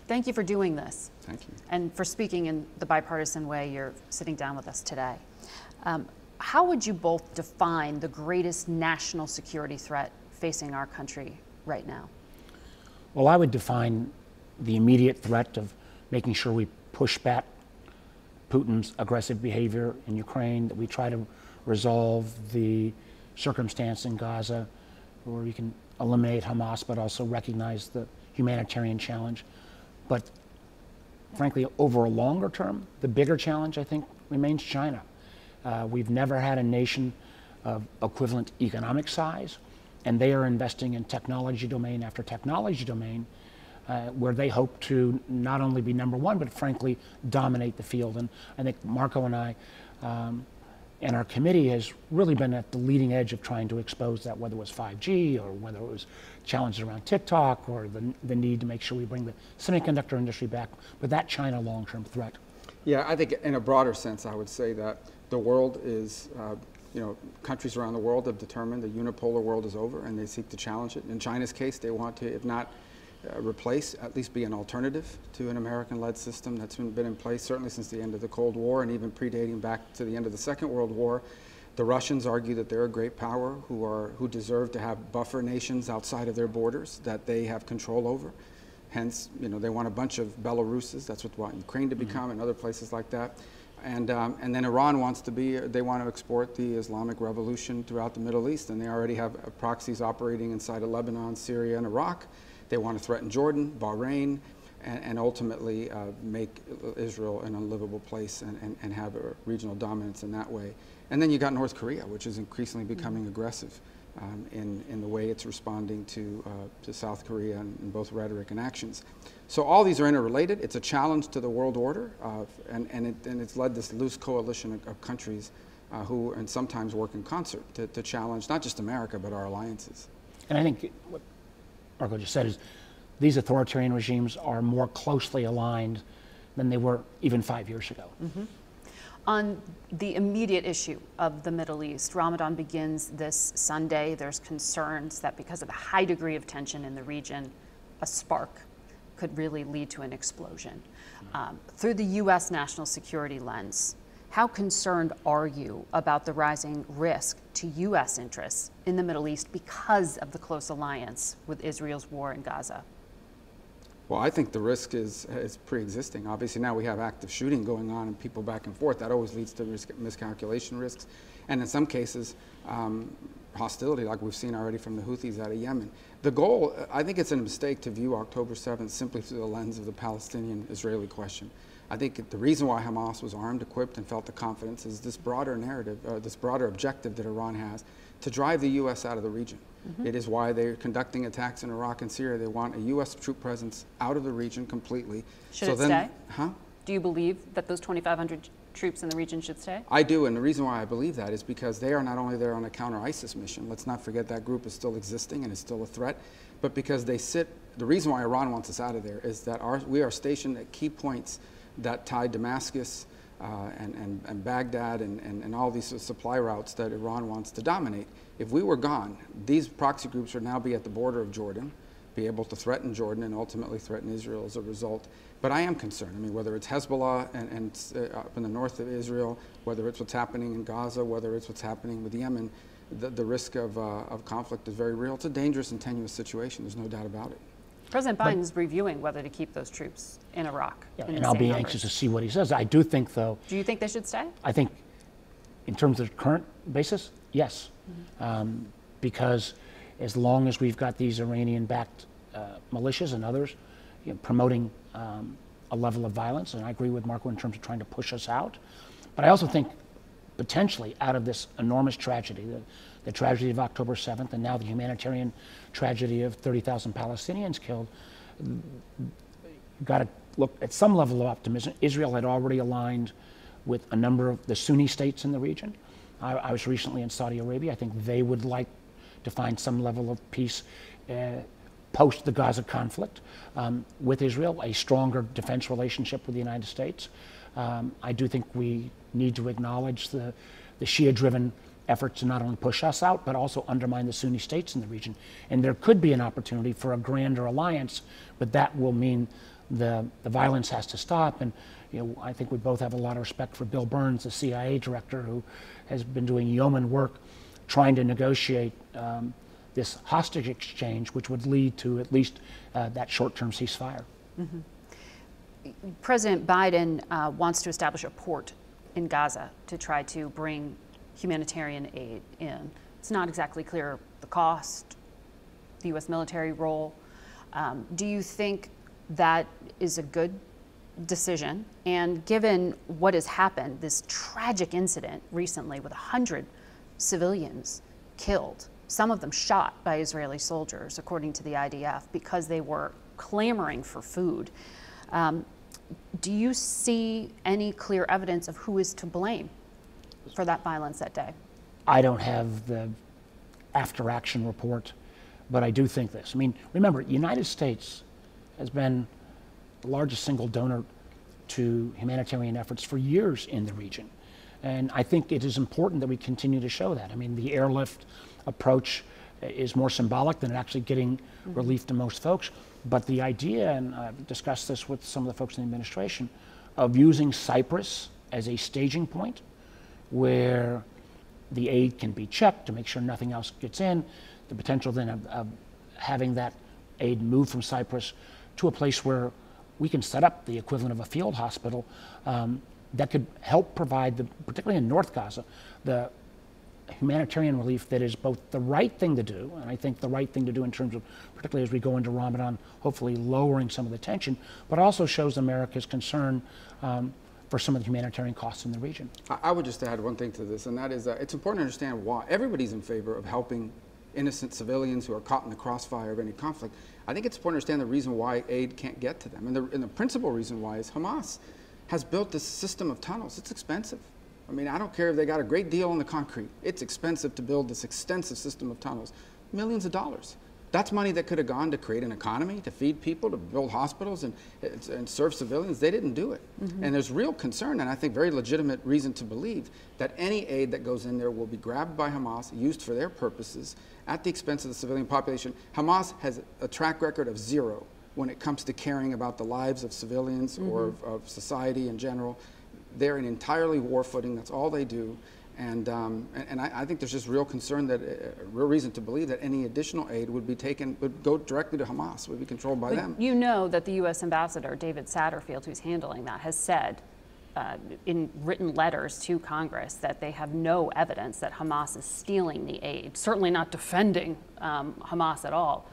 Thank you for doing this. Thank you. And for speaking in the bipartisan way you're sitting down with us today. How would you both define the greatest national security threat facing our country right now? Well, I would define the immediate threat of making sure we push back Putin's aggressive behavior in Ukraine, that we try to resolve the circumstance in Gaza, where we can eliminate Hamas, but also recognize the humanitarian challenge. But frankly, over a longer term, the bigger challenge, I think, remains China. We've never had a nation of equivalent economic size, and they are investing in technology domain after technology domain, where they hope to not only be number one, but frankly, dominate the field. And I think Marco and I and our committee has really been at the leading edge of trying to expose that, whether it was 5G or whether it was challenges around TikTok or the need to make sure we bring the semiconductor industry back, but that China long-term threat. Yeah, I think in a broader sense, I would say that the world is, countries around the world have determined the unipolar world is over and they seek to challenge it. In China's case, they want to, if not replace, at least be an alternative to an American-led system that's been in place certainly since the end of the Cold War and even predating back to the end of the Second World War. The Russians argue that they're a great power who deserve to have buffer nations outside of their borders that they have control over. Hence, they want a bunch of Belaruses. That's what they want Ukraine to become and other places like that. And then Iran wants to be, they want to export the Islamic Revolution throughout the Middle East, and they already have proxies operating inside of Lebanon, Syria, and Iraq. They want to threaten Jordan, Bahrain, and ultimately make Israel an unlivable place and have a regional dominance in that way. And then you got North Korea, which is increasingly becoming aggressive in the way it's responding to South Korea in both rhetoric and actions. So all these are interrelated. It's a challenge to the world order, and it's led this loose coalition of countries who and sometimes work in concert to challenge not just America, but our alliances. And I think what Marco just said is these authoritarian regimes are more closely aligned than they were even 5 years ago. Mm-hmm. On the immediate issue of the Middle East, Ramadan begins this Sunday. There's concerns that because of the high degree of tension in the region, a spark could really lead to an explosion. Through the U.S. national security lens, how concerned are you about the rising risk to U.S. interests in the Middle East because of the close alliance with Israel's war in Gaza? Well, I think the risk is pre-existing. Obviously, now we have active shooting going on and people back and forth. That always leads to miscalculation risks. And in some cases, hostility, like we've seen already from the Houthis out of Yemen. The goal, I think it's a mistake to view October 7th simply through the lens of the Palestinian-Israeli question. I think the reason why Hamas was armed, equipped, and felt the confidence is this broader narrative, this broader objective that Iran has to drive the U.S. out of the region. Mm-hmm. It is why they're conducting attacks in Iraq and Syria. They want a U.S. troop presence out of the region completely. Should it stay? Huh? Do you believe that those 2,500 troops in the region should stay? I do, and the reason why I believe that is because they are not only there on a counter-ISIS mission. Let's not forget that group is still existing and is still a threat, but because they sit, the reason why Iran wants us out of there is that we are stationed at key points that tie Damascus and Baghdad and all these supply routes that Iran wants to dominate. If we were gone, these proxy groups would now be at the border of Jordan, be able to threaten Jordan and ultimately threaten Israel as a result. But I am concerned. I mean, whether it's Hezbollah and up in the north of Israel, whether it's what's happening in Gaza, whether it's what's happening with Yemen, the risk of conflict is very real. It's a dangerous and tenuous situation. There's no doubt about it. President Biden is reviewing whether to keep those troops in Iraq. Yeah, and I'll be anxious to see what he says. I do think, though. Do you think they should stay? I think, in terms of current basis, yes, because as long as we've got these Iranian-backed militias and others promoting a level of violence, and I agree with Marco in terms of trying to push us out, but I also think potentially out of this enormous tragedy, the tragedy of October 7th, and now the humanitarian tragedy of 30,000 Palestinians killed, you've got to look at some level of optimism. Israel had already aligned with a number of the Sunni states in the region. I was recently in Saudi Arabia. I think they would like to find some level of peace post the Gaza conflict with Israel, a stronger defense relationship with the United States. I do think we need to acknowledge the Shia-driven efforts to not only push us out, but also undermine the Sunni states in the region. And there could be an opportunity for a grander alliance, but that will mean the violence has to stop. And I think we both have a lot of respect for Bill Burns, the CIA director, who has been doing yeoman work trying to negotiate this hostage exchange, which would lead to at least that short-term ceasefire. Mm-hmm. President Biden wants to establish a port in Gaza to try to bring humanitarian aid in. It's not exactly clear the cost, the U.S. military role. Do you think that is a good decision? And given what has happened, this tragic incident recently with 100 civilians killed, some of them shot by Israeli soldiers, according to the IDF, because they were clamoring for food. Do you see any clear evidence of who is to blame for that violence that day? I don't have the after-action report, but I do think this. I mean, remember, the United States has been the largest single donor to humanitarian efforts for years in the region. And I think it is important that we continue to show that. I mean, the airlift approach is more symbolic than actually getting relief to most folks. But the idea, and I've discussed this with some of the folks in the administration, of using Cyprus as a staging point where the aid can be checked to make sure nothing else gets in, the potential then of having that aid move from Cyprus to a place where we can set up the equivalent of a field hospital that could help provide, particularly in North Gaza, the humanitarian relief that is both the right thing to do, and I think the right thing to do in terms of, particularly as we go into Ramadan, hopefully lowering some of the tension, but also shows America's concern for some of the humanitarian costs in the region. I would just add one thing to this, and that is it's important to understand why everybody's in favor of helping innocent civilians who are caught in the crossfire of any conflict. I think it's important to understand the reason why aid can't get to them. And the principal reason why is Hamas has built this system of tunnels. It's expensive. I mean, I don't care if they got a great deal on the concrete. It's expensive to build this extensive system of tunnels. Millions of dollars. That's money that could have gone to create an economy, to feed people, to build hospitals and serve civilians. They didn't do it. And there's real concern, and I think very legitimate reason to believe, that any aid that goes in there will be grabbed by Hamas, used for their purposes, at the expense of the civilian population. Hamas has a track record of zero when it comes to caring about the lives of civilians or of society in general. They're in entirely war footing. That's all they do. And I think there's just real concern that, real reason to believe that any additional aid would go directly to Hamas, would be controlled by them. You know that the U.S. Ambassador, David Satterfield, who's handling that, has said in written letters to Congress that they have no evidence that Hamas is stealing the aid, certainly not defending Hamas at all,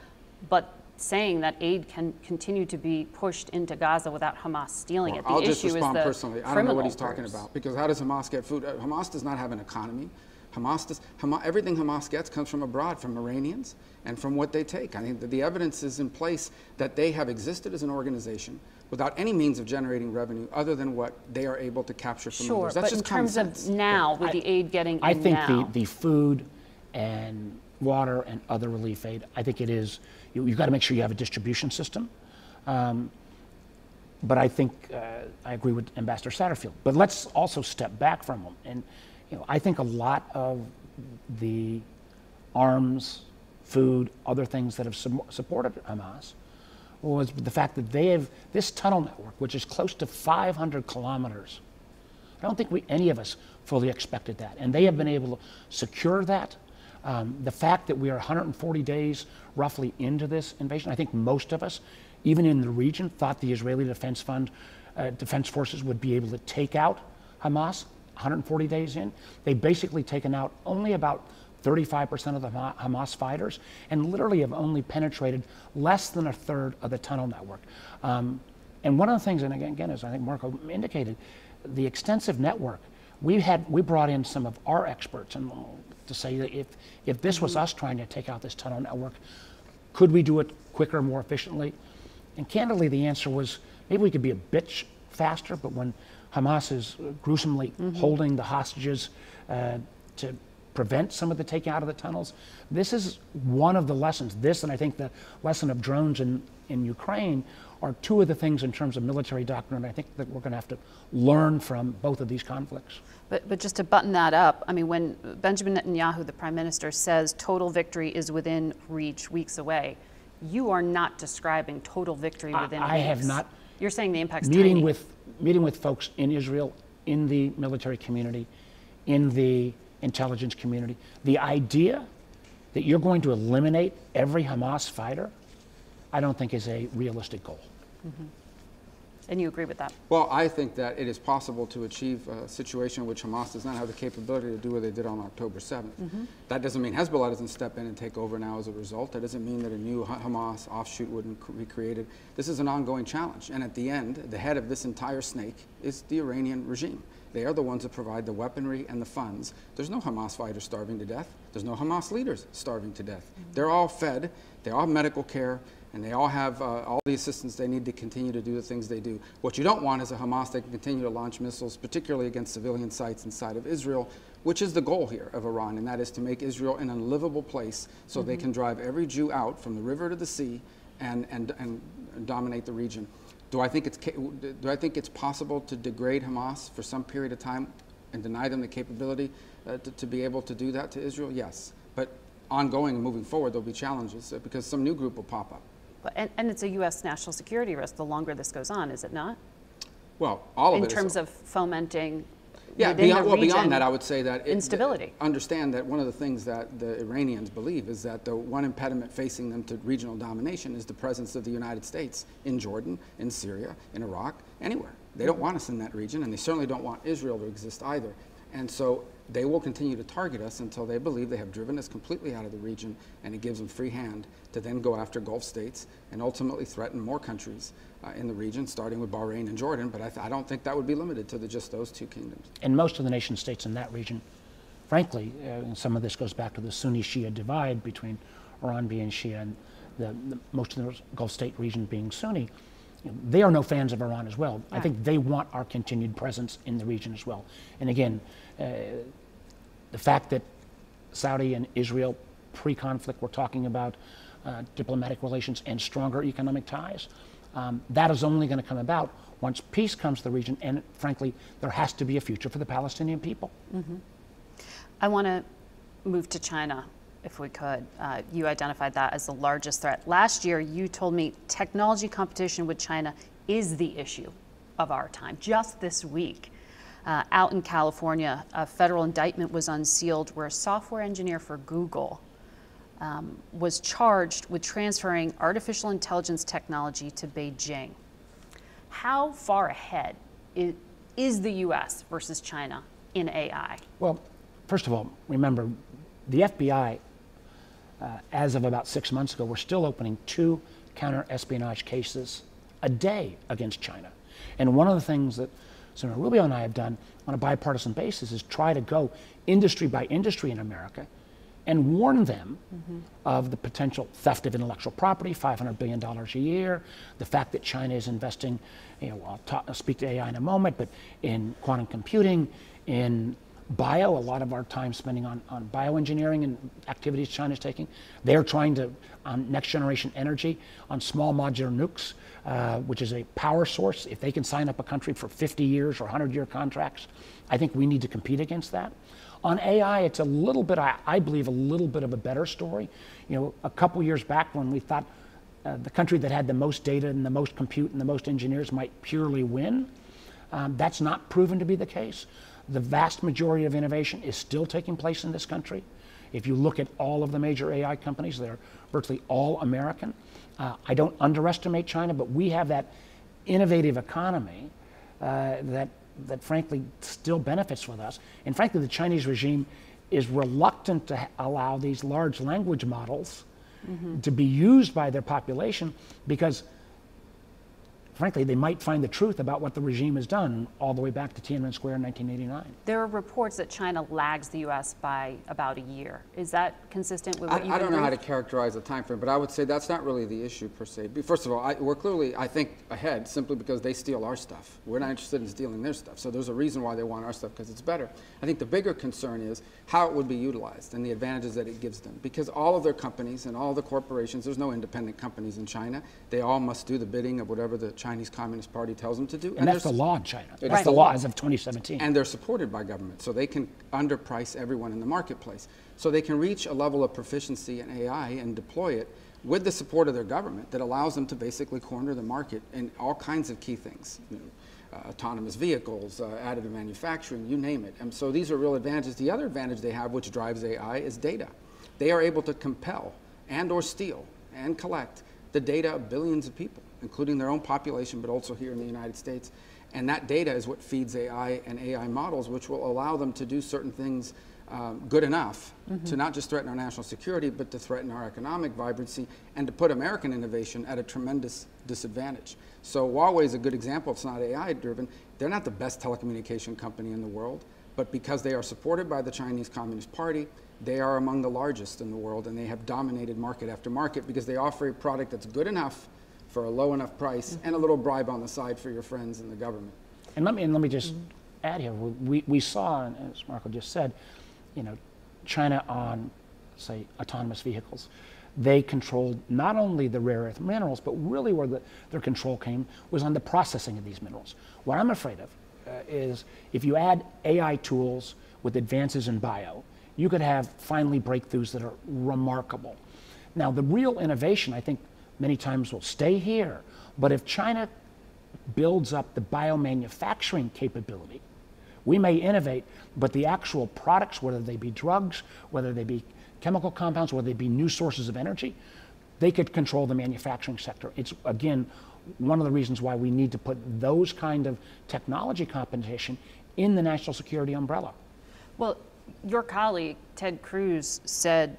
but saying that aid can continue to be pushed into Gaza without Hamas stealing it. I'll just respond personally. I don't know what he's talking about, because how does Hamas get food? Hamas does not have an economy. Everything Hamas gets comes from abroad, from Iranians, and from what they take. I think that the evidence is in place that they have existed as an organization without any means of generating revenue other than what they are able to capture from others. That's just common sense. Sure, but in terms of now, with the aid getting in now. I think the food and water and other relief aid, I think it is, you've got to make sure you have a distribution system. But I think, I agree with Ambassador Satterfield. But let's also step back from them. And I think a lot of the arms, food, other things that have supported Hamas was the fact that they have this tunnel network, which is close to 500 kilometers. I don't think any of us fully expected that. And they have been able to secure that. The fact that we are 140 days roughly into this invasion, I think most of us, even in the region, thought the Israeli Defense Forces would be able to take out Hamas 140 days in. They've basically taken out only about 35% of the Hamas fighters, and literally have only penetrated less than a third of the tunnel network. And one of the things, and again, as I think Marco indicated, the extensive network, we brought in some of our experts and to say that if this was us trying to take out this tunnel network, could we do it quicker, more efficiently? And candidly, the answer was maybe we could be a bit faster, but when Hamas is gruesomely holding the hostages to prevent some of the taking out of the tunnels, this is one of the lessons. This, and I think the lesson of drones in Ukraine, are two of the things in terms of military doctrine I think that we're going to have to learn from both of these conflicts. But just to button that up, I mean, when Benjamin Netanyahu, the prime minister, says total victory is within reach, weeks away, you are not describing total victory within weeks. I have not You're saying the impact's meeting tiny. meeting with folks in Israel, in the military community, in the intelligence community. The idea that you're going to eliminate every Hamas fighter, I don't think is a realistic goal. And you agree with that? Well, I think that it is possible to achieve a situation in which Hamas does not have the capability to do what they did on October 7th. That doesn't mean Hezbollah doesn't step in and take over now as a result. That doesn't mean that a new Hamas offshoot wouldn't be created. This is an ongoing challenge. And at the end, the head of this entire snake is the Iranian regime. They are the ones that provide the weaponry and the funds. There's no Hamas fighters starving to death. There's no Hamas leaders starving to death. They're all fed. They all have medical care. And they all have all the assistance they need to continue to do the things they do. What you don't want is a Hamas that can continue to launch missiles, particularly against civilian sites inside of Israel, which is the goal here of Iran, and that is to make Israel an unlivable place so they can drive every Jew out from the river to the sea and dominate the region. Do I think it's possible to degrade Hamas for some period of time and deny them the capability to be able to do that to Israel? Yes. But ongoing and moving forward, there'll be challenges because some new group will pop up. And it's a U.S. national security risk the longer this goes on, is it not? Well, all of it in terms of fomenting beyond that, I would say that instability. Understand that one of the things that the Iranians believe is that the one impediment facing them to regional domination is the presence of the United States in Jordan, in Syria, in Iraq, anywhere. They don't want us in that region, and they certainly don't want Israel to exist either. And so they will continue to target us until they believe they have driven us completely out of the region, and it gives them free hand to then go after Gulf states and ultimately threaten more countries in the region, starting with Bahrain and Jordan. But I don't think that would be limited to just those two kingdoms. And most of the nation states in that region, frankly, some of this goes back to the Sunni-Shia divide between Iran being Shia and most of the Gulf state region being Sunni. They are no fans of Iran as well. I think they want our continued presence in the region as well. And again, the fact that Saudi and Israel pre-conflict were talking about diplomatic relations and stronger economic ties, that is only going to come about once peace comes to the region, and frankly, there has to be a future for the Palestinian people. I want to move to China, if we could. You identified that as the largest threat. Last year, you told me technology competition with China is the issue of our time. Just this week, out in California, a federal indictment was unsealed where a software engineer for Google was charged with transferring artificial intelligence technology to Beijing. How far ahead is the U.S. versus China in AI? Well, first of all, remember, the FBI, as of about 6 months ago, were still opening 2 counter-espionage cases a day against China. And one of the things that Senator Rubio and I have done on a bipartisan basis is try to go industry by industry in America and warn them of the potential theft of intellectual property, $500 billion a year, the fact that China is investing, I'll speak to AI in a moment, but in quantum computing, in bio, a lot of our time spending on bioengineering and activities China's taking. They're trying to, on next generation energy, on small modular nukes, which is a power source. If they can sign up a country for 50 years or 100-year contracts, I think we need to compete against that. On AI, it's a little bit, I believe, a little bit of a better story. A couple years back when we thought the country that had the most data and the most compute and the most engineers might purely win, that's not proven to be the case. The vast majority of innovation is still taking place in this country. If you look at all of the major AI companies, they're virtually all American. I don't underestimate China, but we have that innovative economy that frankly still benefits with us. And frankly, the Chinese regime is reluctant to allow these large language models to be used by their population because frankly, they might find the truth about what the regime has done all the way back to Tiananmen Square in 1989. There are reports that China lags the U.S. by about a year. Is that consistent with what you I don't know how to characterize the time frame, but I would say that's not really the issue per se. First of all, we're clearly, I think, ahead simply because they steal our stuff. We're not interested in stealing their stuff. So there's a reason why they want our stuff, because it's better. I think the bigger concern is how it would be utilized and the advantages that it gives them. Because all of their companies and all the corporations, there's no independent companies in China. They all must do the bidding of whatever the Chinese Communist Party tells them to do. And that's the law in China. That's the law as of 2017. And they're supported by government, so they can underprice everyone in the marketplace. So they can reach a level of proficiency in AI and deploy it with the support of their government that allows them to basically corner the market in all kinds of key things. Autonomous vehicles, additive manufacturing, you name it. And so these are real advantages. The other advantage they have, which drives AI, is data. They are able to compel and or steal and collect the data of billions of people, including their own population, but also here in the United States. And that data is what feeds AI and AI models, which will allow them to do certain things good enough to not just threaten our national security, but to threaten our economic vibrancy and to put American innovation at a tremendous disadvantage. So Huawei is a good example. It's not AI driven. They're not the best telecommunication company in the world, but because they are supported by the Chinese Communist Party, they are among the largest in the world, and they have dominated market after market because they offer a product that's good enough for a low enough price and a little bribe on the side for your friends in the government. And let me just add here, we saw, as Marco just said, China on, say, autonomous vehicles. They controlled not only the rare earth minerals, but really where their control came was on the processing of these minerals. What I'm afraid of is if you add AI tools with advances in bio, you could have finally breakthroughs that are remarkable. Now, the real innovation, I think, many times will stay here, but if China builds up the biomanufacturing capability, we may innovate, but the actual products, whether they be drugs, whether they be chemical compounds, whether they be new sources of energy, they could control the manufacturing sector. It's, again, one of the reasons why we need to put those kind of technology competition in the national security umbrella. Well, your colleague, Ted Cruz, said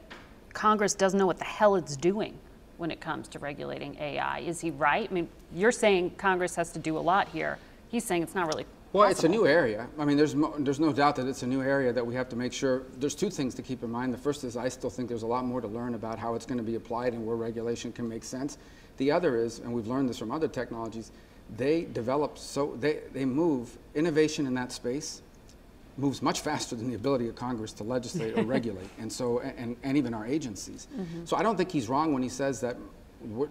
Congress doesn't know what the hell it's doing when it comes to regulating AI. Is he right? I mean, you're saying Congress has to do a lot here. He's saying it's not really Well, it's a new area. I mean, there's no doubt that it's a new area that we have to make sure. There's two things to keep in mind. The first is I still think there's a lot more to learn about how it's going to be applied and where regulation can make sense. The other is, and we've learned this from other technologies, they move, innovation in that space moves much faster than the ability of Congress to legislate or regulate, and so, and even our agencies. So I don't think he's wrong when he says that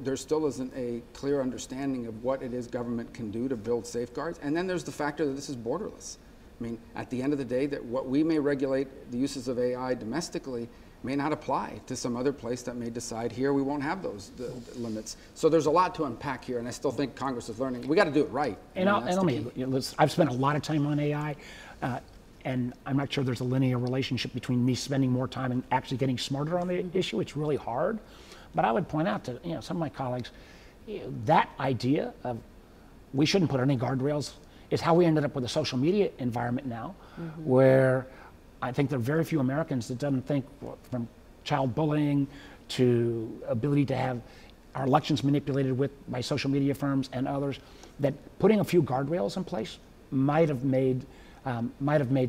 there still isn't a clear understanding of what it is government can do to build safeguards. And then there's the factor that this is borderless. I mean, at the end of the day, that what we may regulate the uses of AI domestically may not apply to some other place that may decide here we won't have those the limits. So there's a lot to unpack here, and I still think Congress is learning. We got to do it right. And I've spent a lot of time on AI, and I'm not sure there's a linear relationship between me spending more time and actually getting smarter on the issue. It's really hard. But I would point out to some of my colleagues, that idea of we shouldn't put any guardrails is how we ended up with a social media environment now, where I think there are very few Americans that doesn't think, from child bullying to ability to have our elections manipulated by social media firms and others, that putting a few guardrails in place might have made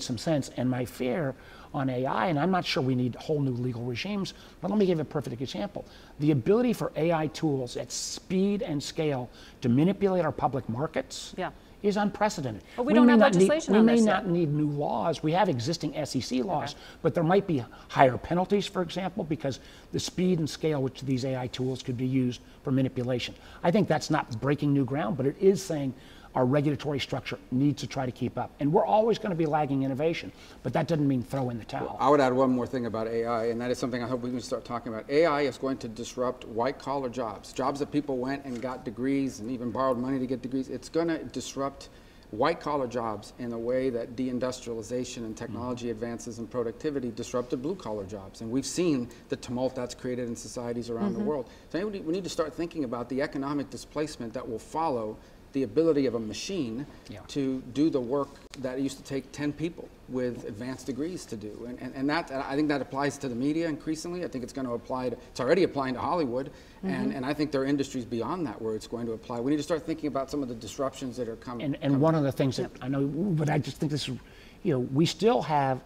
some sense. And my fear on AI, and I'm not sure we need whole new legal regimes, but let me give a perfect example. The ability for AI tools at speed and scale to manipulate our public markets is unprecedented. But we don't have legislation on this We may yet. not need new laws. We have existing SEC laws, but there might be higher penalties, for example, because the speed and scale which these AI tools could be used for manipulation. I think that's not breaking new ground, but it is saying our regulatory structure needs to try to keep up. And we're always going to be lagging innovation, but that doesn't mean throw in the towel. Well, I would add one more thing about AI, and that is something I hope we can start talking about. AI is going to disrupt white-collar jobs, jobs that people went and got degrees and even borrowed money to get degrees. It's going to disrupt white-collar jobs in a way that deindustrialization and technology advances and productivity disrupted blue-collar jobs. And we've seen the tumult that's created in societies around the world. So we need to start thinking about the economic displacement that will follow the ability of a machine to do the work that used to take 10 people with advanced degrees to do. And that, I think that applies to the media increasingly. I think it's going to apply to, it's already applying to Hollywood. And I think there are industries beyond that where it's going to apply. We need to start thinking about some of the disruptions that are coming. And one of the things that I know, but I just think this is, we still have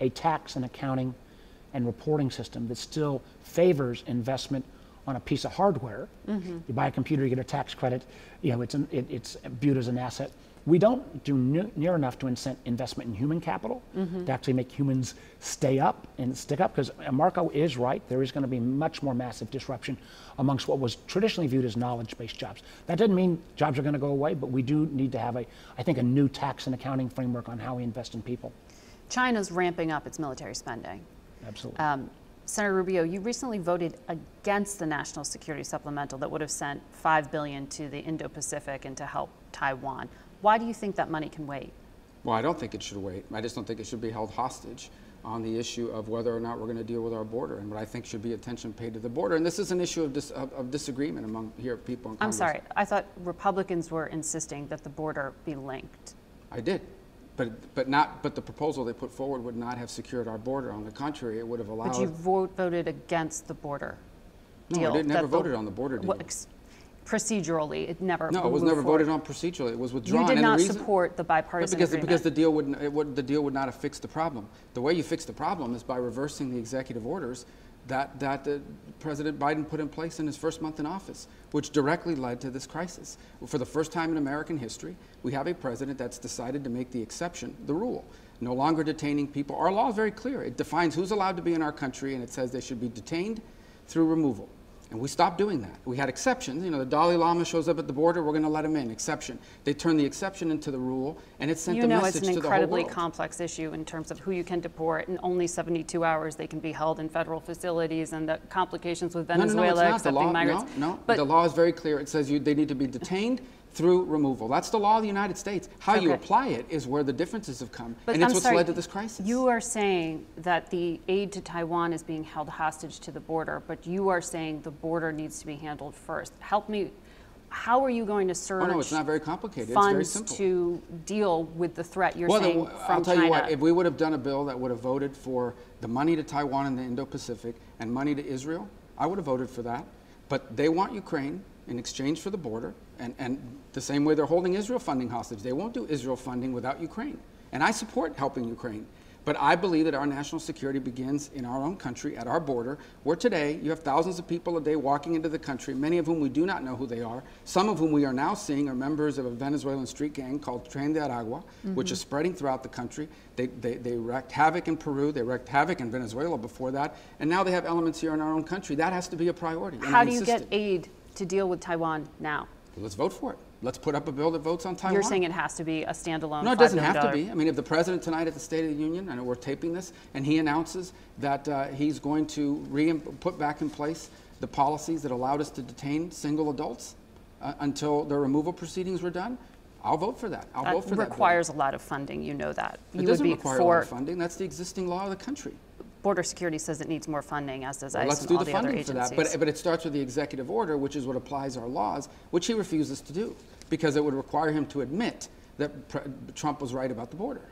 a tax and accounting and reporting system that still favors investment on a piece of hardware. You buy a computer, you get a tax credit. It's viewed as an asset. We don't do near enough to incent investment in human capital to actually make humans stay up and stick up, because Marco is right. There is going to be much more massive disruption amongst what was traditionally viewed as knowledge-based jobs. That doesn't mean jobs are going to go away, but we do need to have I think a new tax and accounting framework on how we invest in people. China's ramping up its military spending. Absolutely. Senator Rubio, you recently voted against the National Security Supplemental that would have sent $5 billion to the Indo-Pacific and to help Taiwan. Why do you think that money can wait? Well, I don't think it should wait. I just don't think it should be held hostage on the issue of whether or not we're going to deal with our border, and what I think should be attention paid to the border. And this is an issue of disagreement among people in Congress. I'm sorry, I thought Republicans were insisting that the border be linked. I did. But the proposal they put forward would not have secured our border. On the contrary, it would have allowed. But you voted against the border deal. No, I never voted on the border deal. Procedurally, it never. No, it was never voted on procedurally. It was withdrawn. You did not support the bipartisan agreement. Because the deal would not have fixed the problem. The way you fix the problem is by reversing the executive orders that President Biden put in place in his first month in office, which directly led to this crisis. For the first time in American history, we have a president that's decided to make the exception the rule. No longer detaining people. Our law is very clear. It defines who's allowed to be in our country, and it says they should be detained through removal. And we stopped doing that. We had exceptions. You know, the Dalai Lama shows up at the border, we're going to let him in. Exception. They turned the exception into the rule, and it sent a message to the whole world. You know, it's an incredibly complex issue in terms of who you can deport. In only 72 hours, they can be held in federal facilities, and the complications with Venezuela accepting migrants. No, the law is very clear. It says they need to be detained through removal. That's the law of the United States. How you apply it is where the differences have come, and it's what's led to this crisis. You are saying that the aid to Taiwan is being held hostage to the border, but you are saying the border needs to be handled first. Help me. How are you going to surge? Oh no, it's not very complicated. It's very simple. Funds to deal with the threat you're saying from China? I'll tell you what. If we would have done a bill that would have voted for the money to Taiwan and the Indo-Pacific and money to Israel, I would have voted for that. But they want Ukraine in exchange for the border, and the same way they're holding Israel funding hostage. They won't do Israel funding without Ukraine. And I support helping Ukraine. But I believe that our national security begins in our own country, at our border, where today you have thousands of people a day walking into the country, many of whom we do not know who they are. Some of whom we are now seeing are members of a Venezuelan street gang called Tren de Aragua, which is spreading throughout the country. They wreaked havoc in Peru, they wreaked havoc in Venezuela before that, and now they have elements here in our own country. That has to be a priority. How do you get aid to deal with Taiwan now? Let's vote for it. Let's put up a bill that votes on Taiwan. You're saying it has to be a standalone. No, it doesn't have to be. I mean, if the president tonight at the State of the Union, I know we're taping this, and he announces that he's going to put back in place the policies that allowed us to detain single adults until the removal proceedings were done, I'll vote for that. I'll vote for that. It requires a lot of funding. You know that. It doesn't require a lot of funding. That's the existing law of the country. Border Security says it needs more funding, as does ICE let's and do all the the other funding for that. agencies. But it starts with the executive order, which is what applies our laws, which he refuses to do, because it would require him to admit that Trump was right about the border.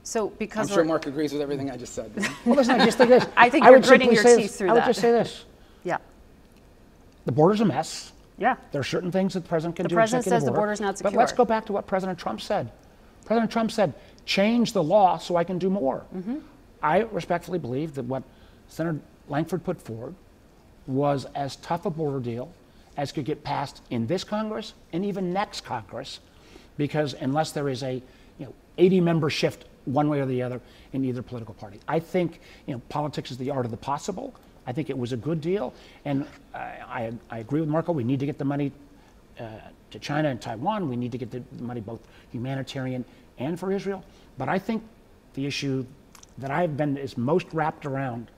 So because I'm sure Mark agrees with everything I just said. Well, listen, I just think this. I think you're gritting your teeth through that. I would just say this. Yeah. The border's a mess. Yeah. There are certain things that the president can do. The president says the border's not secure. But let's go back to what President Trump said. President Trump said, change the law so I can do more. Mm-hmm. I respectfully believe that what Senator Lankford put forward was as tough a border deal as could get passed in this Congress and even next Congress, because unless there is a 80-member shift one way or the other in either political party. I think politics is the art of the possible. I think it was a good deal, and I agree with Marco. We need to get the money to China and Taiwan. We need to get the money both humanitarian and for Israel. But I think the issue that I've been is most wrapped around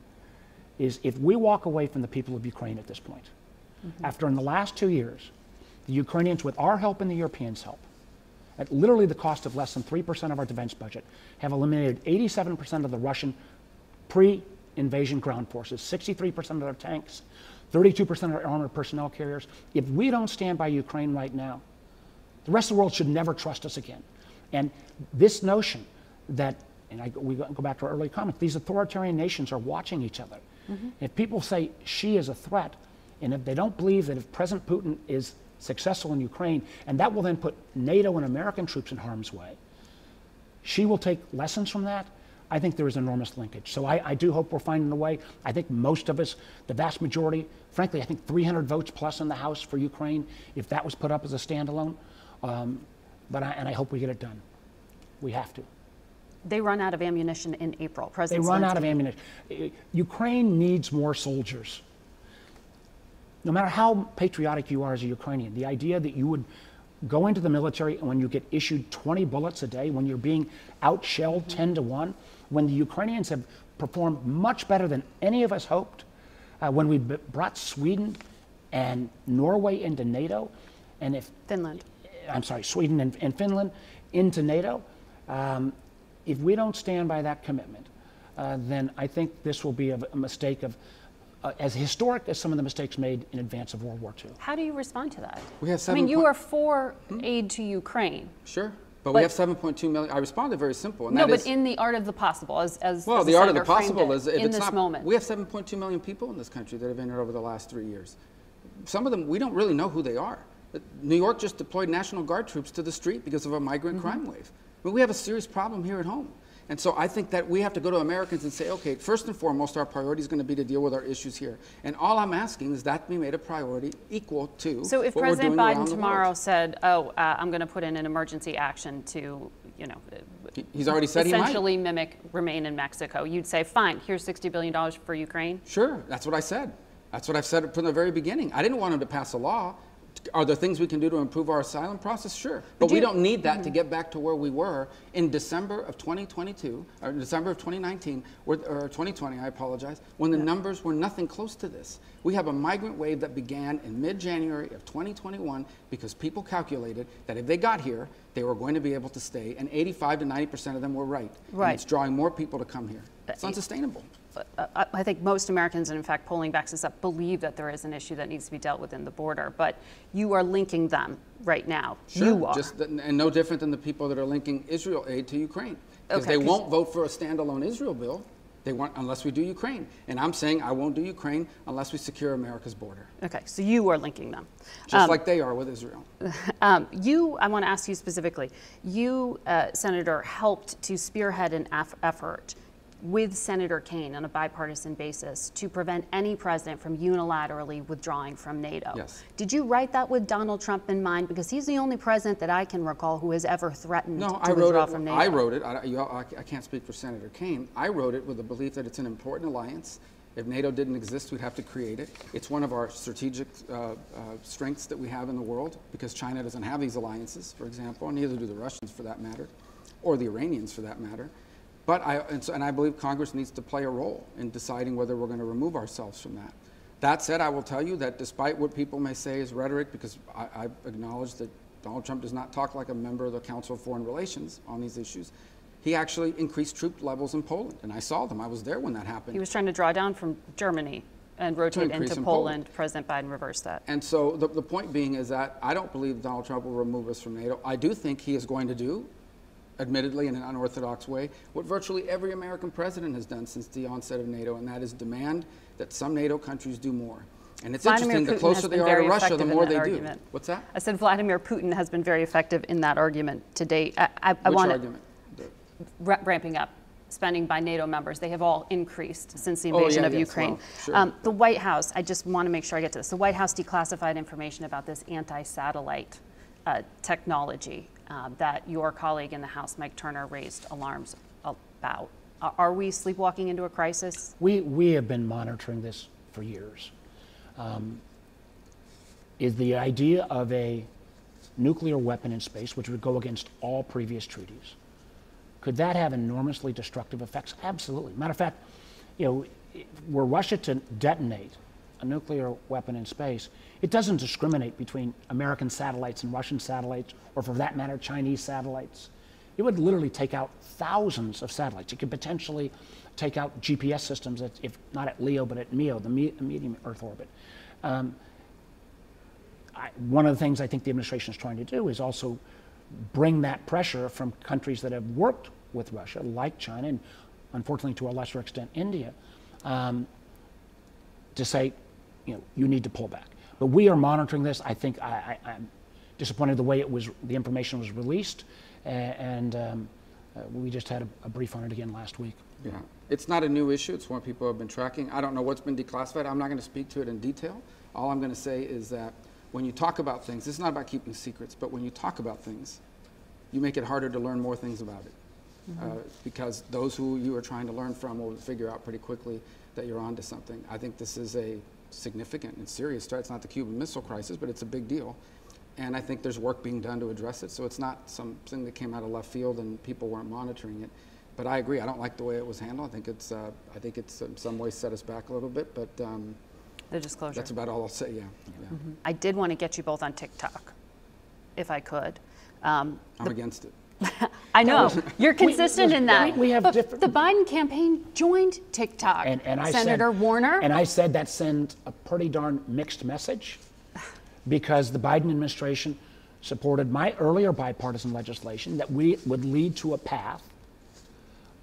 is if we walk away from the people of Ukraine at this point, after in the last 2 years, the Ukrainians, with our help and the Europeans' help, at literally the cost of less than 3% of our defense budget, have eliminated 87% of the Russian pre-invasion ground forces, 63% of their tanks, 32% of their armored personnel carriers. If we don't stand by Ukraine right now, the rest of the world should never trust us again. And this notion that, and we go back to our early comments, these authoritarian nations are watching each other. If people say she is a threat, and if they don't believe that if President Putin is successful in Ukraine, and that will then put NATO and American troops in harm's way, she will take lessons from that. I think there is enormous linkage. So I do hope we're finding a way. I think most of us, the vast majority, frankly, I think 300 votes plus in the House for Ukraine, if that was put up as a standalone. And I hope we get it done. We have to. They run out of ammunition in April. They run out of ammunition. Ukraine needs more soldiers. No matter how patriotic you are as a Ukrainian, the idea that you would go into the military and when you get issued 20 bullets a day, when you're being outshelled 10 to 1, when the Ukrainians have performed much better than any of us hoped, when we brought Sweden and Norway into NATO, and if Finland. I'm sorry, Sweden and Finland into NATO, if we don't stand by that commitment, then I think this will be a mistake of as historic as some of the mistakes made in advance of World War II. How do you respond to that? We have I mean, you are for aid to Ukraine. Sure. But we have 7.2 million. I responded very simple. And No, that but is, in the art of the possible, as well, the the art of the senator framed possible it, is if in it's this not. moment. We have 7.2 million people in this country that have entered over the last 3 years. Some of them, we don't really know who they are. New York just deployed National Guard troops to the street because of a migrant crime wave. I mean, we have a serious problem here at home. And so I think that we have to go to Americans and say, okay, first and foremost, our priority is going to be to deal with our issues here. And all I'm asking is that be made a priority equal to So if what President we're doing around Biden the tomorrow world. said, I'm going to put in an emergency action to, He's already said he might. essentially mimic remain in Mexico, you'd say, fine, here's $60 billion for Ukraine? Sure, that's what I said. That's what I've said from the very beginning. I didn't want him to pass a law. Are there things we can do to improve our asylum process? Sure. But we don't need that to get back to where we were in December of 2022, or December of 2019, or 2020, I apologize, when the numbers were nothing close to this. We have a migrant wave that began in mid-January of 2021 because people calculated that if they got here, they were going to be able to stay, and 85 to 90% of them were right. Right. And it's drawing more people to come here. It's unsustainable. I think most Americans, and in fact polling backs this up, believe that there is an issue that needs to be dealt with in the border, but you are linking them right now. Sure, You are. and no different than the people that are linking Israel aid to Ukraine. Because they won't vote for a standalone Israel bill unless we do Ukraine. And I'm saying I won't do Ukraine unless we secure America's border. Okay, so you are linking them. Just like they are with Israel. I want to ask you specifically, you, Senator, helped to spearhead an effort with Senator Kaine on a bipartisan basis to prevent any president from unilaterally withdrawing from NATO. Yes. Did you write that with Donald Trump in mind? Because he's the only president that I can recall who has ever threatened to withdraw from NATO. I wrote it. I can't speak for Senator Kaine. I wrote it with the belief that it's an important alliance. If NATO didn't exist, we'd have to create it. It's one of our strategic strengths that we have in the world because China doesn't have these alliances, for example, and neither do the Russians for that matter, or the Iranians for that matter. But I believe Congress needs to play a role in deciding whether we're going to remove ourselves from that. That said, I will tell you that despite what people may say is rhetoric, because I acknowledge that Donald Trump does not talk like a member of the Council of Foreign Relations on these issues, he actually increased troop levels in Poland, and I saw them. I was there when that happened. He was trying to draw down from Germany and rotate into Poland. President Biden reversed that. And so the point being is that I don't believe Donald Trump will remove us from NATO. I do think he is going to do, admittedly in an unorthodox way, what virtually every American president has done since the onset of NATO, and that is demand that some NATO countries do more. And it's interesting, the closer they are to Russia, the more they do. What's that? I said Vladimir Putin has been very effective in that argument to date. Which argument? Ramping up spending by NATO members. They have all increased since the invasion of Ukraine. Well, sure. The White House, I just want to make sure I get to this. The White House declassified information about this anti-satellite technology that your colleague in the House, Mike Turner, raised alarms about. Are we sleepwalking into a crisis? We have been monitoring this for years. Is the idea of a nuclear weapon in space, which would go against all previous treaties, could that have enormously destructive effects? Absolutely. Matter of fact, were Russia to detonate a nuclear weapon in space, it doesn't discriminate between American satellites and Russian satellites, or for that matter, Chinese satellites. It would literally take out thousands of satellites. It could potentially take out GPS systems, if not at LEO, but at MEO, the medium Earth orbit. One of the things I think the administration is trying to do is also bring that pressure from countries that have worked with Russia, like China, and unfortunately to a lesser extent India, to say, you need to pull back. But we are monitoring this. I think I'm disappointed the way the information was released, and we just had a brief on it again last week. Yeah, it's not a new issue. It's one people have been tracking. I don't know what's been declassified. I'm not going to speak to it in detail. All I'm going to say is that when you talk about things, it's not about keeping secrets, but when you talk about things, you make it harder to learn more things about it. Because those who you are trying to learn from will figure out pretty quickly that you're onto something. I think this is a significant and serious threat. It's not the Cuban Missile Crisis, but it's a big deal. And I think there's work being done to address it. So it's not something that came out of left field and people weren't monitoring it. But I agree. I don't like the way it was handled. I think it's in some ways set us back a little bit. But The disclosure. that's about all I'll say. Yeah. I did want to get you both on TikTok, if I could. I'm against it. I know you're consistent in that. we have but different- the Biden campaign joined TikTok. And I Senator said, Warner. And I said that sends a pretty darn mixed message, because the Biden administration supported my earlier bipartisan legislation that would lead to a path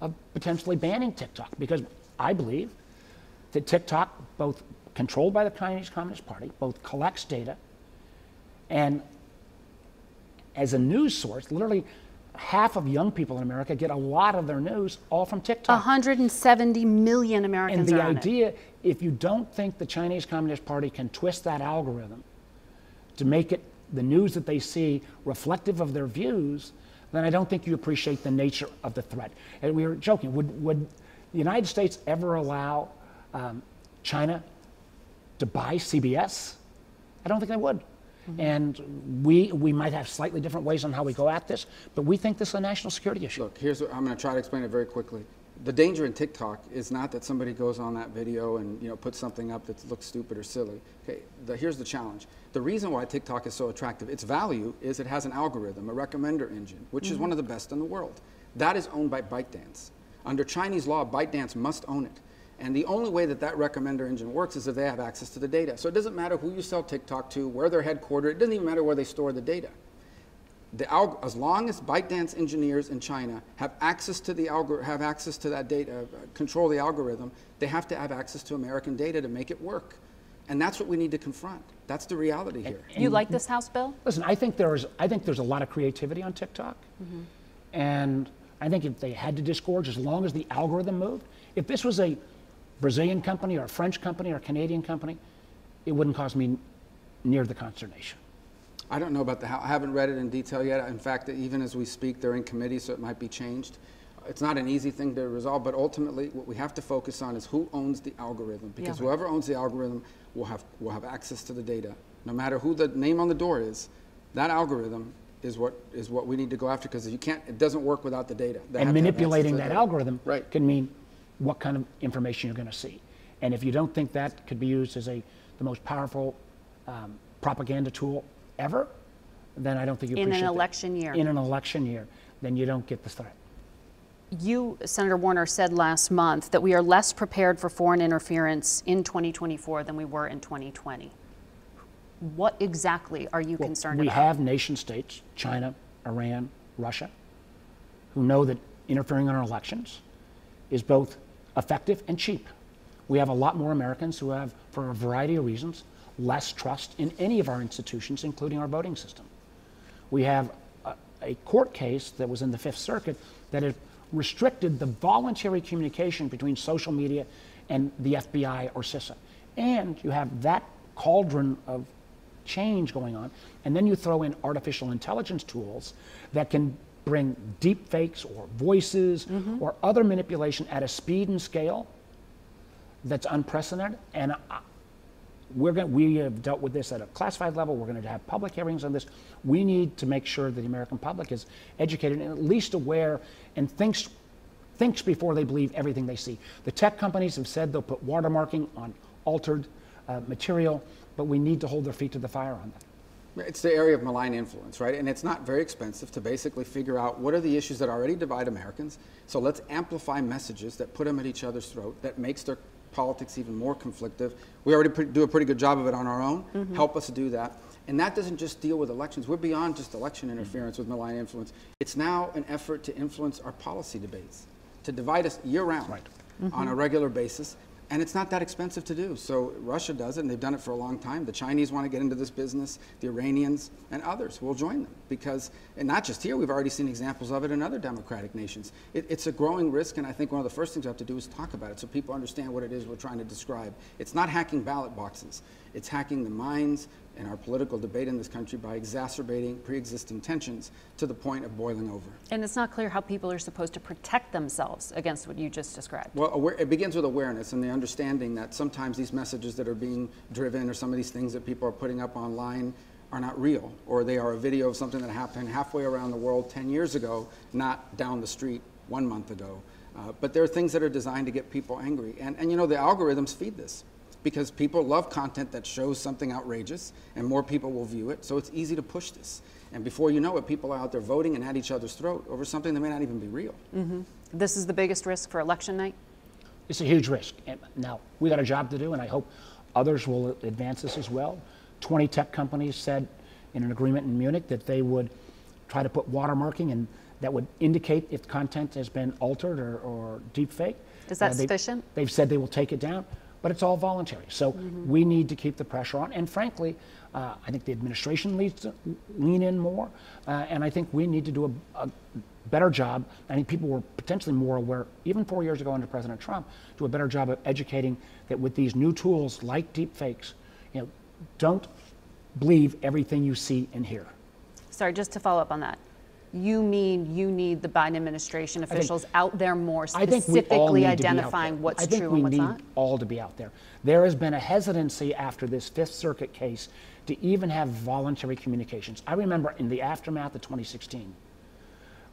of potentially banning TikTok, because I believe that TikTok, both controlled by the Chinese Communist Party, both collects data, and as a news source, literally half of young people in America get a lot of their news all from TikTok. 170 million Americans And the are on idea, if you don't think the Chinese Communist Party can twist that algorithm to make it the news that they see reflective of their views, then I don't think you appreciate the nature of the threat. And we were joking, would the United States ever allow China to buy CBS? I don't think they would. And we might have slightly different ways on how we go at this, but we think this is a national security issue. Look, here's what I'm going to try to explain it very quickly. The danger in TikTok is not that somebody goes on that video and puts something up that looks stupid or silly. Okay, here's the challenge. The reason why TikTok is so attractive, its value is it has an algorithm, a recommender engine, which is one of the best in the world. That is owned by ByteDance. Under Chinese law, ByteDance must own it. And the only way that that recommender engine works is if they have access to the data. So it doesn't matter who you sell TikTok to, where they're headquartered. It doesn't even matter where they store the data. As long as ByteDance engineers in China have access to that data, control the algorithm, they have to have access to American data to make it work. And that's what we need to confront. That's the reality here. You like this House bill? Listen, I think there's a lot of creativity on TikTok, and I think if they had to disgorge, as long as the algorithm moved, if this was a Brazilian company or a French company or a Canadian company, it wouldn't cause me near the consternation. I don't know about I haven't read it in detail yet. In fact, even as we speak, they're in committee, so it might be changed. It's not an easy thing to resolve, but ultimately what we have to focus on is who owns the algorithm, because whoever owns the algorithm will have access to the data. No matter who the name on the door is, that algorithm is what we need to go after, because it doesn't work without the data. And manipulating that algorithm Right. can mean what kind of information you're going to see. And if you don't think that could be used as the most powerful propaganda tool ever, then I don't think you appreciate In an that. election year. In an election year, then you don't get the threat. You, Senator Warner, said last month that we are less prepared for foreign interference in 2024 than we were in 2020. What exactly are you concerned We about? have nation states, China, Iran, Russia, who know that interfering in our elections is both effective and cheap. We have a lot more Americans who have, for a variety of reasons, less trust in any of our institutions, including our voting system. We have a court case that was in the Fifth Circuit that had restricted the voluntary communication between social media and the FBI or CISA. And you have that cauldron of change going on, and then you throw in artificial intelligence tools that can bring deep fakes or voices or other manipulation at a speed and scale that's unprecedented. And we have dealt with this at a classified level. We're going to have public hearings on this. We need to make sure that the American public is educated and at least aware and thinks before they believe everything they see. The tech companies have said they'll put watermarking on altered material, but we need to hold their feet to the fire on that. It's the area of malign influence, right? And it's not very expensive to basically figure out what are the issues that already divide Americans. So let's amplify messages that put them at each other's throat, that makes their politics even more conflictive. We already do a pretty good job of it on our own. Help us do that. And that doesn't just deal with elections. We're beyond just election interference with malign influence. It's now an effort to influence our policy debates, to divide us year-round on a regular basis. And it's not that expensive to do. So Russia does it, and they've done it for a long time. The Chinese want to get into this business. The Iranians and others will join them because, and not just here, we've already seen examples of it in other democratic nations. It's a growing risk, and I think one of the first things we have to do is talk about it so people understand what it is we're trying to describe. It's not hacking ballot boxes. It's hacking the minds and our political debate in this country by exacerbating pre-existing tensions to the point of boiling over. And it's not clear how people are supposed to protect themselves against what you just described. Well, it begins with awareness and the understanding that sometimes these messages that are being driven or some of these things that people are putting up online are not real, or they are a video of something that happened halfway around the world 10 years ago, not down the street 1 month ago. But there are things that are designed to get people angry. And you know, the algorithms feed this, because people love content that shows something outrageous, and more people will view it, so it's easy to push this. And before you know it, people are out there voting and at each other's throat over something that may not even be real. Mm-hmm. This is the biggest risk for election night? It's a huge risk. And now, we got a job to do, and I hope others will advance this as well. 20 tech companies said in an agreement in Munich that they would try to put watermarking, and that would indicate if content has been altered or deepfake. Is that sufficient? They've said they will take it down, but it's all voluntary. So we need to keep the pressure on. And frankly, I think the administration needs to lean in more, and I think we need to do a better job. I think people were potentially more aware, even 4 years ago under President Trump, do a better job of educating that with these new tools like deepfakes, you know, don't believe everything you see and hear. Sorry, just to follow up on that. You mean you need the Biden administration officials out there more specifically identifying what's true and what's not? I think we need all to be out there. There has been a hesitancy after this Fifth Circuit case to even have voluntary communications. I remember in the aftermath of 2016,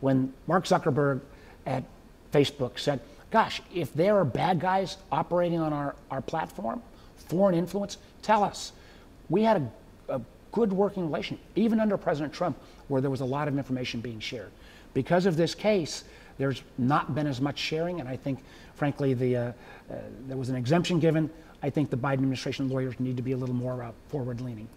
when Mark Zuckerberg at Facebook said, gosh, if there are bad guys operating on our platform, foreign influence, tell us. We had a good working relationship, even under President Trump, where there was a lot of information being shared. Because of this case, there's not been as much sharing, and I think, frankly, there was an exemption given. I think the Biden administration lawyers need to be a little more forward-leaning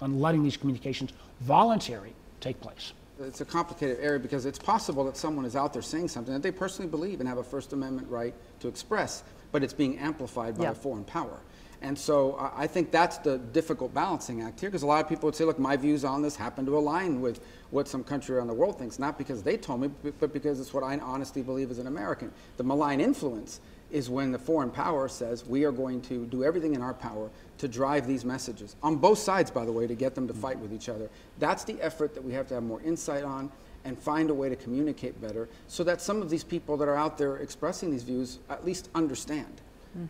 on letting these communications voluntary take place. It's a complicated area, because it's possible that someone is out there saying something that they personally believe and have a First Amendment right to express, but it's being amplified by a foreign power. And so I think that's the difficult balancing act here, because a lot of people would say, look, my views on this happen to align with what some country around the world thinks, not because they told me, but because it's what I honestly believe as an American. The malign influence is when the foreign power says, we are going to do everything in our power to drive these messages, on both sides, by the way, to get them to fight with each other. That's the effort that we have to have more insight on and find a way to communicate better, so that some of these people that are out there expressing these views at least understand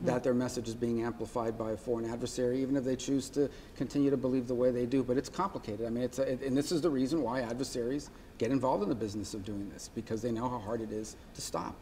that their message is being amplified by a foreign adversary, even if they choose to continue to believe the way they do. But it's complicated. I mean, and this is the reason why adversaries get involved in the business of doing this, because they know how hard it is to stop.